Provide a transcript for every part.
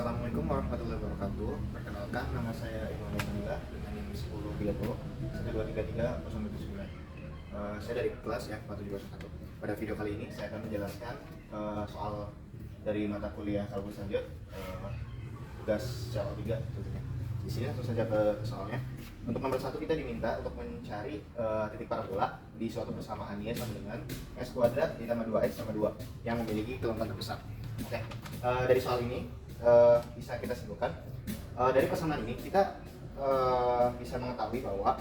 Assalamualaikum warahmatullahi wabarakatuh. Perkenalkan, nama saya Iwan Nila dengan NIM 1030 1233 saya dari kelas ya 4721. Pada video kali ini saya akan menjelaskan soal dari mata kuliah kalkulus lanjut tugas CL 3 tentunya. Di sini langsung saja ke soalnya. Untuk nomor 1 kita diminta untuk mencari titik parabola di suatu persamaan y sama dengan x kuadrat ditambah 2x sama 2 yang memiliki kelengkapan terbesar. Oke, dari soal ini bisa kita simpulkan dari persamaan ini kita bisa mengetahui bahwa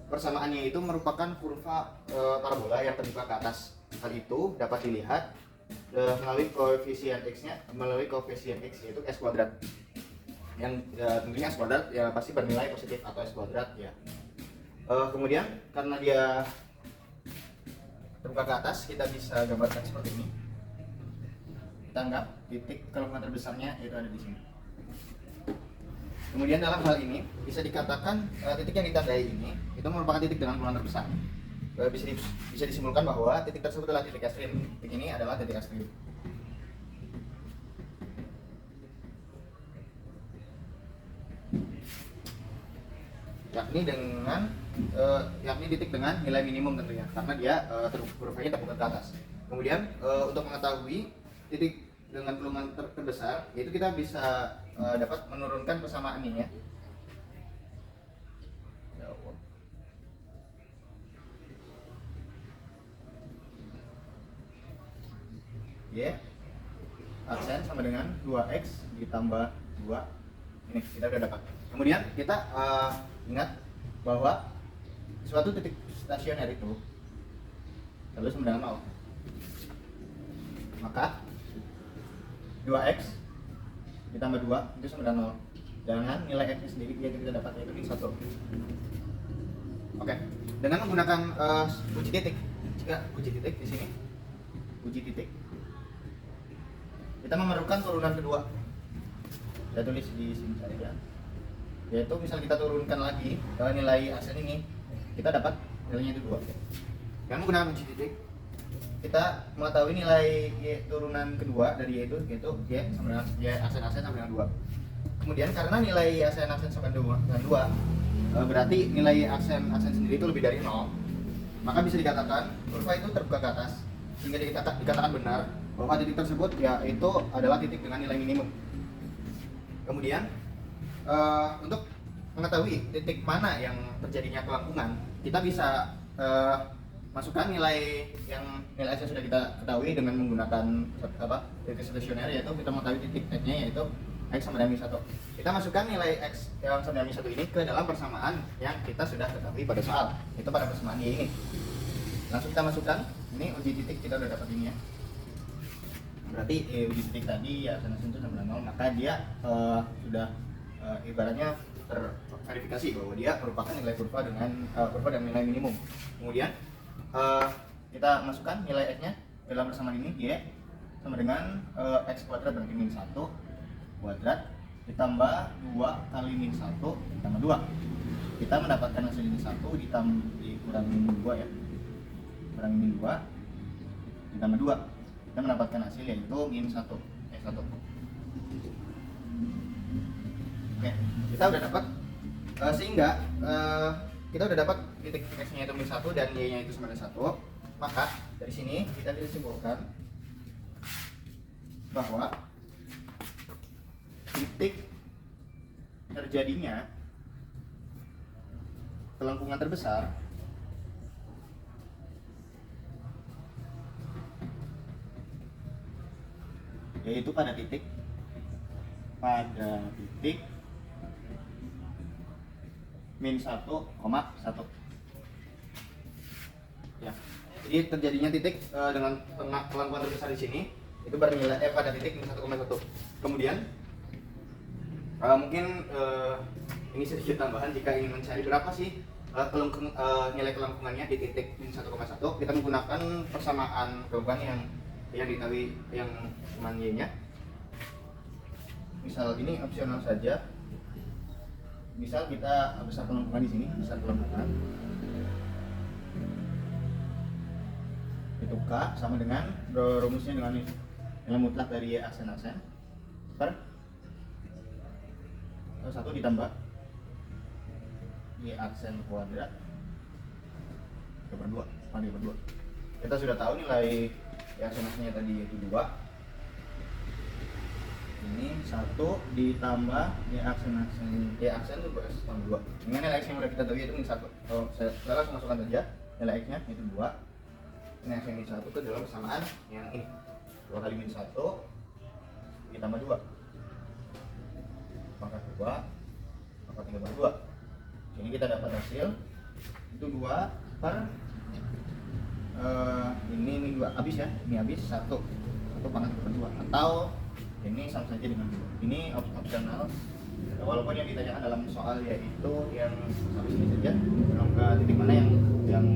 persamaannya itu merupakan kurva parabola yang terbuka ke atas. Hal itu dapat dilihat melalui koefisien x-nya, melalui koefisien x yaitu x kuadrat. Yang tentunya x kuadrat ya pasti bernilai positif atau x kuadrat ya. Kemudian karena dia terbuka ke atas, kita bisa gambarkan seperti ini. Kita anggap titik kelengkapan terbesarnya itu ada di sini. Kemudian dalam hal ini bisa dikatakan titik yang ditandai ini itu merupakan titik dengan keluhan terbesar. Bisa disimpulkan bahwa titik tersebut adalah titik ekstrim. Titik ini adalah titik ekstrim. Yakni titik dengan nilai minimum tentunya, karena dia kurvanya terbuka ke atas. Kemudian untuk mengetahui titik dengan kelumpuhan terbesar, yaitu kita bisa dapat menurunkan persamaan ini ya. Y aksen sama dengan 2x ditambah 2. Ini kita sudah dapat. Kemudian kita ingat bahwa suatu titik stasioner itu selalu sama dengan 0. Maka 2x ditambah 2 itu sama dengan 0. Dengan nilai x sendiri yang kita dapat yaitu min 1. Oke, dengan menggunakan uji titik, jika uji titik di sini, uji titik, kita memerlukan turunan kedua. Saya tulis di sini saja. Yaitu misal kita turunkan lagi nilai aksen ini, kita dapat nilainya itu 2. Dengan menggunakan uji titik, kita mengetahui nilai y turunan kedua dari y itu yaitu y sama dengan y aksen sama dengan 2. Kemudian karena nilai aksen sama dengan 2 berarti nilai aksen sendiri itu lebih dari 0, maka bisa dikatakan kurva itu terbuka ke atas, sehingga dikatakan benar bahwa titik tersebut yaitu adalah titik dengan nilai minimum. Kemudian untuk mengetahui titik mana yang terjadinya kelengkungan, kita bisa masukkan nilai x yang sudah kita ketahui dengan menggunakan titik stasioner, yaitu kita mengetahui titik x-nya yaitu x sama dengan -1. Kita masukkan nilai x yang sama dengan -1 ini ke dalam persamaan yang kita sudah ketahui pada soal, itu pada persamaan y ini. Langsung kita masukkan, ini uji titik kita sudah dapat ini ya. Berarti uji titik tadi ya aksen itu sama dengan 0, maka dia sudah ibaratnya terverifikasi bahwa dia merupakan nilai kurva dengan nilai minimum. Kemudian kita masukkan nilai x-nya dalam persamaan ini, y sama dengan x kuadrat berarti min 1 kuadrat ditambah 2 kali min 1 ditambah 2. Kita mendapatkan hasil min 1 dikurangi min 2 ya. Kurangi min 2 ditambah 2. Kita mendapatkan hasil yaitu min 1. Oke, kita udah dapat sehingga kita udah dapat titik x-nya itu min 1 dan y-nya itu sama dengan 1. Maka dari sini kita bisa simpulkan bahwa titik terjadinya kelengkungan terbesar yaitu pada titik min 1,1 ya. Jadi terjadinya titik dengan kelengkungan terbesar di sini itu bernilai pada titik min 1,1. Kemudian mungkin ini sedikit tambahan, jika ingin mencari berapa sih nilai kelengkungannya di titik min 1,1, kita menggunakan persamaan kelengkungan yang diketahui yang cuman y-nya. Misal ini opsional saja. Misal kita besar kelengkungan di sini, besar kelengkungan itu K sama dengan rumusnya dengan nilai mutlak dari y aksen per 1 ditambah Y aksen kuadrat 3/2 3/2. Kita sudah tahu nilai Y aksen-aksennya tadi yaitu 2. Ini 1 ditambah Y aksen itu tambah 2. Dengan nilai X yang udah kita tahu yaitu min 1. Kalau saya langsung masukkan saja nilai X nya itu 2. Nilai X yang min 1 itu adalah persamaan yang ini, 2 kali min 1 ditambah 2 pangkat 2 pangkat 3/2. Ini kita dapat hasil itu 2 per ini 2 habis ya, ini habis 1 pangkat 3/2, atau ini sama saja dengan 2. Ini opsional, walaupun yang ditanyakan dalam soal yaitu yang habis ini saja, ke titik mana yang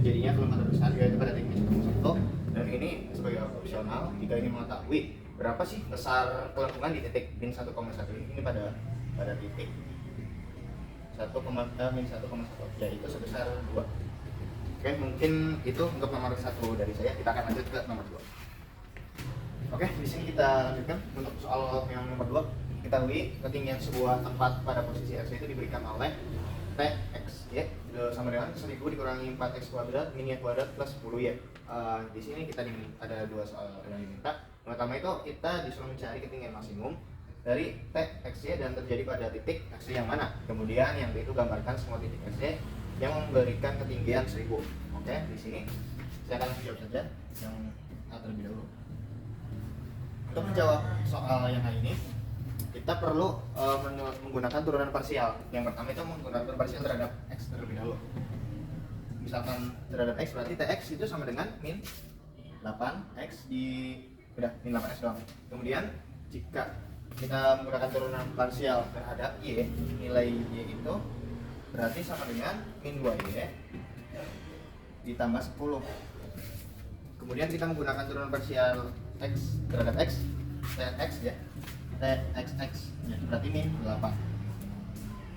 jadinya kalau kata besar yaitu pada titik min 1, dan ini sebagai opsional jika ini mengetahui berapa sih besar kelengkungan di titik min 1,1 ini pada titik min 1,1 yaitu sebesar 2. Oke, mungkin itu untuk nomor 1 dari saya. Kita akan lanjut ke nomor 2. Oke, di sini kita lanjutkan untuk soal yang nomor 2. Ketahui ketinggian sebuah tempat pada posisi X itu diberikan oleh Tx ya, sama dengan 1000 dikurangi 4x kuadrat min y kuadrat plus 10 y. Di sini kita ada 2 soal yang diminta. Yang pertama itu kita disuruh mencari ketinggian maksimum dari Txy dan terjadi pada titik Xy yang mana. Kemudian yang itu gambarkan semua titik Xy yang memberikan ketinggian 1000. Oke, di sini saya akan langsung jawab saja yang terlebih dahulu. Untuk menjawab soal yang hari ini, kita perlu menggunakan turunan parsial. Yang pertama itu menggunakan turunan parsial terhadap X terlebih dahulu. Misalkan terhadap X berarti Tx itu sama dengan min 8x min 8x doang. Kemudian jika kita menggunakan turunan parsial terhadap Y, nilai Y itu berarti sama dengan min 2Y ditambah 10. Kemudian kita menggunakan turunan parsial X terhadap X, Tx ya, Txx ya, berarti min 8.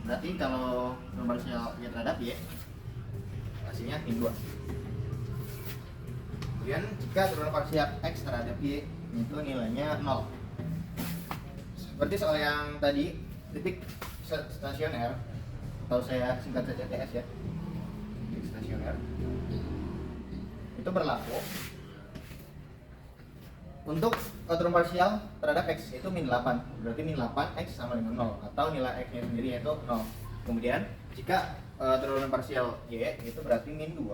Berarti kalau turunan parsial Y terhadap Y hasilnya min 2. Kemudian jika turunan parsial X terhadap Y itu nilainya 0. Seperti soal yang tadi, titik stasioner, atau saya singkat saja TS ya, titik stasioner itu berlaku untuk turunan parsial terhadap X itu min 8, berarti min 8x sama dengan 0, atau nilai X nya sendiri yaitu 0. Kemudian jika turunan parsial Y itu berarti min 2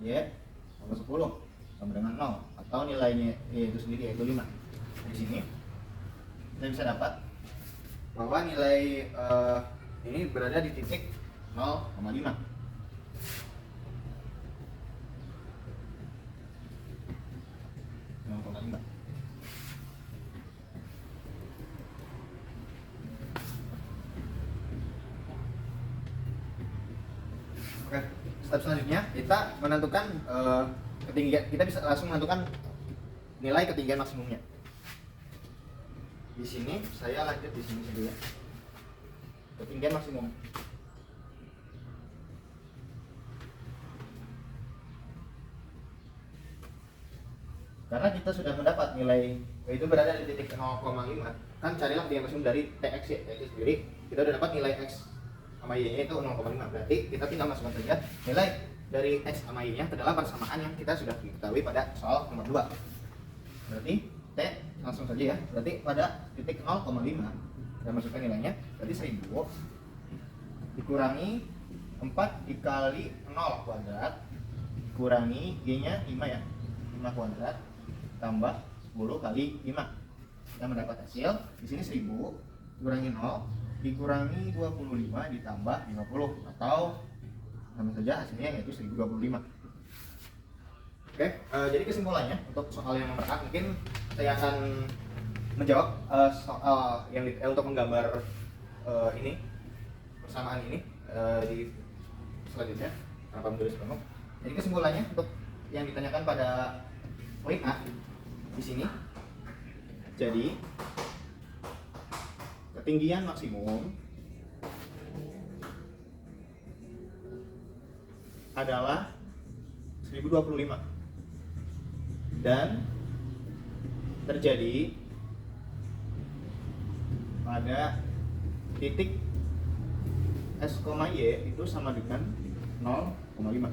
Y tambah 10 sama dengan 0, atau nilainya Y itu sendiri yaitu 5. Di sini kita bisa dapat bahwa nilai ini berada di titik 0,5. Oke, step selanjutnya kita menentukan ketinggian. Kita bisa langsung menentukan nilai ketinggian maksimumnya. Di sini saya lanjut di sini saja ya. Ketinggian maksimum. Karena kita sudah mendapat nilai itu berada di titik 0,5, kan carilah ketinggian maksimum dari Tx ya, Tx sendiri. Kita sudah dapat nilai X sama Y nya itu 0,5, berarti kita tinggal masukkan saja nilai dari X sama Y nya ke dalam persamaan yang kita sudah ketahui pada soal nomor 2. Berarti T langsung saja ya, berarti pada titik 0,5 kita masukkan nilainya, berarti 1000 dikurangi 4 dikali 0 kuadrat kurangi Y nya 5 ya, 5 kuadrat tambah 10 kali 5. Kita mendapat hasil di sini 1000 dikurangi 0 dikurangi 25 ditambah 50, atau sama saja hasilnya yaitu 1025. Oke, jadi kesimpulannya untuk soal yang nomor A, mungkin saya akan menjawab soal yang untuk menggambar ini persamaan ini di selanjutnya tanpa menulis penuh. Jadi kesimpulannya untuk yang ditanyakan pada poin A di sini, jadi ketinggian maksimum adalah 1025 dan terjadi pada titik S, Y itu sama dengan 0,5.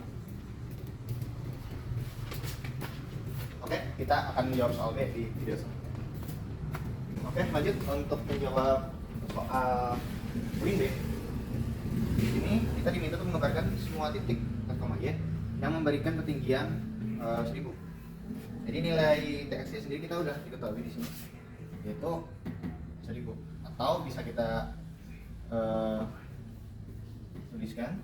Oke, kita akan menjawab soal B di video selanjutnya. Oke, lanjut untuk menjawab soal poin B. Di sini kita diminta untuk menggambarkan semua titik S, Y yang memberikan ketinggian 1000. Jadi nilai TX sendiri kita udah diketahui di sini, yaitu 1000. Atau bisa kita tuliskan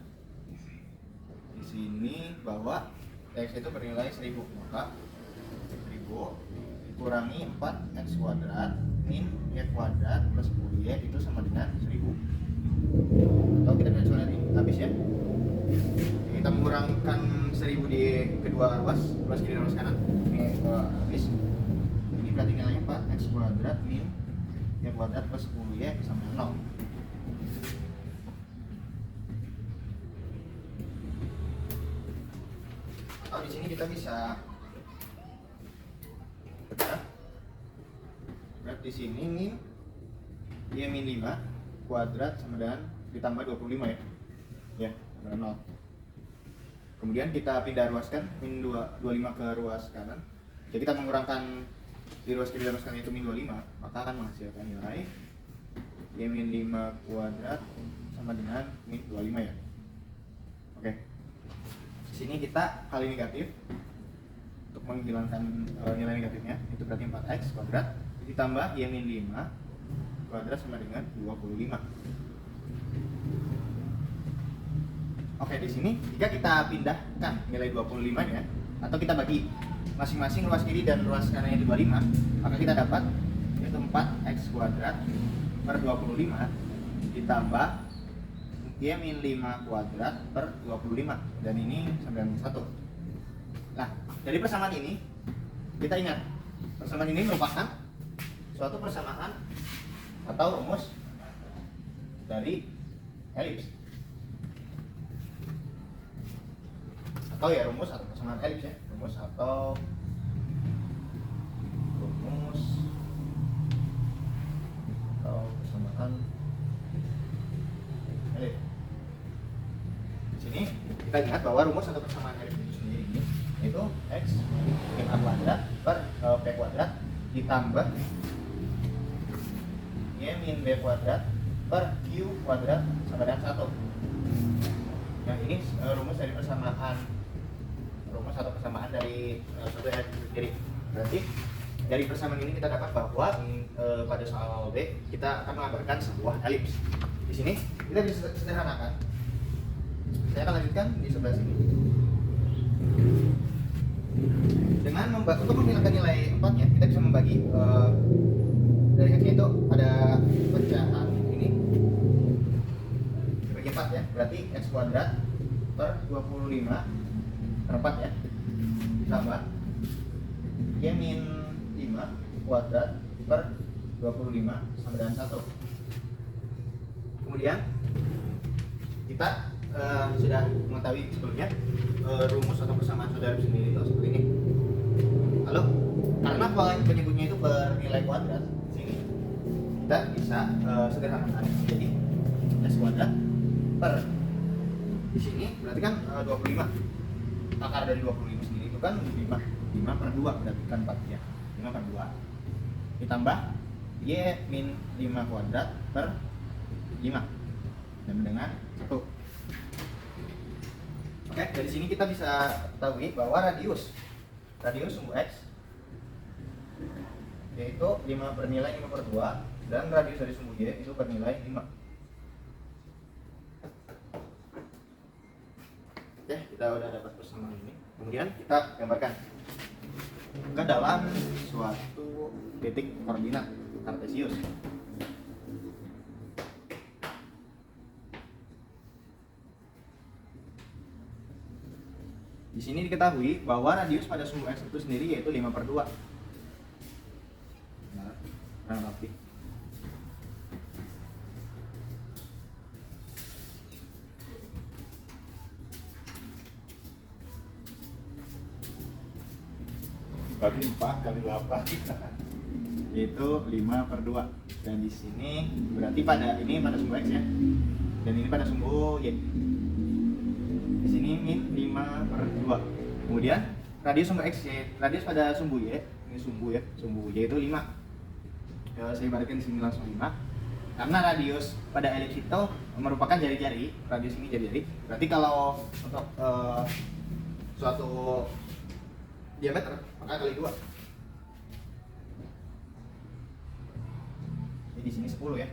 di sini bahwa TX itu bernilai 1000, maka 1000 dikurangi 4x kuadrat min y kuadrat plus 10y itu sama dengan 1000. Atau kita bisa lihat ini habis ya. Kita mengurangkan 1000 di kedua ruas kiri dan ruas kanan. Ini habis. Ini berarti nilainya 4x kuadrat min y kuadrat plus 10y sama dengan 0. Atau di sini kita bisa berat di sini min y min 5 kuadrat sama dengan ditambah 25 ya. Ya, sama 0. Kemudian kita pindah ruaskan min 25 ke ruas kanan. Jadi kita mengurangkan di ruas kiri dan ruas kanan itu min 25, maka akan menghasilkan nilai y min 5 kuadrat sama dengan min 25 ya. Oke. Di sini kita kali negatif untuk menghilangkan nilai negatifnya, itu berarti 4x kuadrat ditambah y min 5 kuadrat sama dengan 25. Oke, di sini jika kita pindahkan nilai 25-nya atau kita bagi masing-masing ruas kiri dan ruas kanannya itu 25, maka kita dapat yaitu 4x kuadrat per 25 ditambah y min 5 kuadrat per 25, dan ini sama dengan 1. Nah, dari persamaan ini kita ingat, persamaan ini merupakan suatu persamaan atau rumus dari elips. Atau ya rumus atau persamaan elips ya, rumus atau persamaan elips. Di sini kita ingat bahwa rumus atau persamaan elips itu sendiri itu x min a kuadrat per p kuadrat ditambah y min b kuadrat per q kuadrat sama dengan 1. Nah, ini rumus dari persamaan, rumus atau persamaan dari suatu elips sendiri. Berarti dari persamaan ini kita dapat bahwa pada soal B kita akan menggambarkan sebuah elips. Di sini kita bisa sederhanakan. Saya akan lanjutkan di sebelah sini. Dengan untuk menghilangkan nilai 4-nya, kita bisa membagi dari x itu ada pecahan ini dibagi 4 ya, berarti x kuadrat per 25 per 4 ya, ditambah y min 5 kuadrat per 25 sama dengan 1. Kemudian kita sudah mengetahui sebelumnya rumus atau persamaan saudara sendiri itu seperti ini. Lalu karena penyebutnya itu per nilai kuadrat, sini kita bisa sederhanakan jadi x kuadrat per di sini berarti kan 25. Akar dari 25 sendiri itu kan 5 per 2 berarti kan 4 ya. 5 per 2 ditambah y min 5 kuadrat per 5 dan dengan 1. Oke, dari sini kita bisa ketahui bahwa radius sumbu x yaitu 5 bernilai 5 per 2 dan radius dari sumbu y itu bernilai 5. Oke, kita udah dapat persamaan ini. Kemudian kita gambarkan ke dalam suatu titik koordinat kartesius. Di sini diketahui bahwa radius pada sumbu x itu sendiri yaitu 5 per 2. Nah, rapi. Bagi 4 kali 8 itu 5 per 2. Dan di sini berarti pada sumbu X ya. Dan ini pada sumbu Y. Di sini min 5/2. Kemudian radius sumbu X Y, radius pada sumbu Y, ini sumbu ya, sumbu Y itu 5. Ya, saya ibaratkan di sini langsung 5. Karena radius pada elips itu merupakan jari-jari, radius ini jari-jari. Berarti kalau untuk suatu diameter maka kali 2. Jadi di sini 10 ya.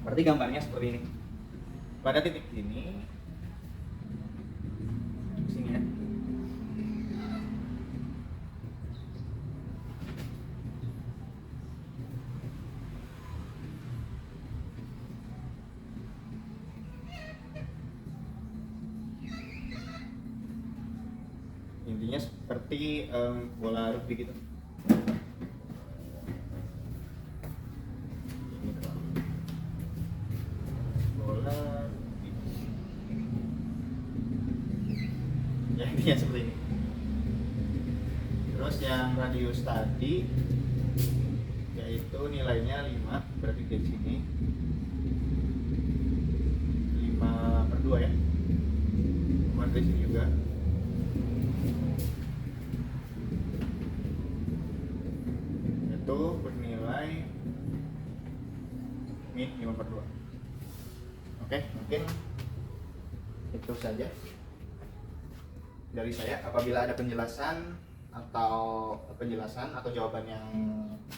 Berarti gambarnya seperti ini. Pada titik ini sini ya. Intinya seperti bola rugby gitu. Bola rugby. Ya intinya seperti ini. Terus yang radius tadi yaitu nilainya 5, berarti dari sini 5/2 ya. Kemudian dari sini juga itu bernilai min 5/2. Oke, mungkin itu saja dari saya. Apabila ada penjelasan atau jawaban yang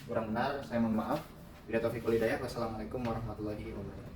kurang benar, saya mohon maaf. Bila taufiq wal hidayah. Wassalamualaikum warahmatullahi wabarakatuh.